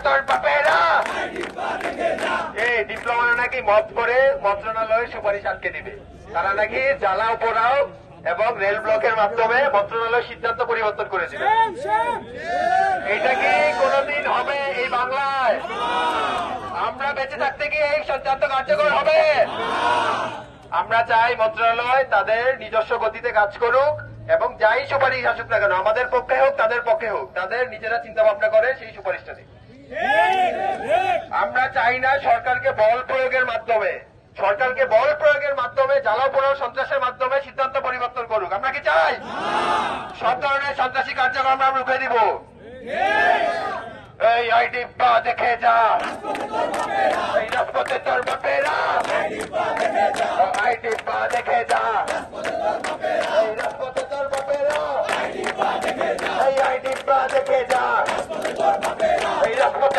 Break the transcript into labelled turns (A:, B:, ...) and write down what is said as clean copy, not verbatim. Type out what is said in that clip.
A: তোর বাপেরা এই ডিপ্লোমা নাকি মত করে মন্ত্রণালয়ের সুপারিশ আটকে দিবে। তারা নাকি জ্বালাও পোড়াও এবং রেল ব্লকের মাধ্যমে মন্ত্রণালয়ের সিদ্ধান্ত পরিবর্তন করে দিবে। এটা কি কোনদিন হবে এই বাংলায়? আমরা বেঁচে থাকতে কি এই সিদ্ধান্ত কার্যকর হবে? আমরা চাই মন্ত্রণালয় তাদের নিজস্ব গতিতে কাজ করুক এবং যাই সুপারিশ আসুক না কেন, আমাদের পক্ষে হোক তাদের পক্ষে হোক, তাদের নিজেরা চিন্তা ভাবনা করে সেই সুপারিশটা দিক। আমরা চাই না সরকারকে বল প্রয়োগের মাধ্যমে জ্বালাও পোড়াও সন্ত্রাসের মাধ্যমে সিদ্ধান্ত পরিবর্তন করুক। আমরা কি চাই? সব ধরনের সন্ত্রাসী কার্যক্রম আমরা রুখে দিব। এই আইডি পা দেখে যা, এই রাজপথে তোর বাপেরা, আইডি পা দেখে যা, এই রাজপথে তোর বাপেরা, এই আইডি পা দেখে যা, এই রাজপথে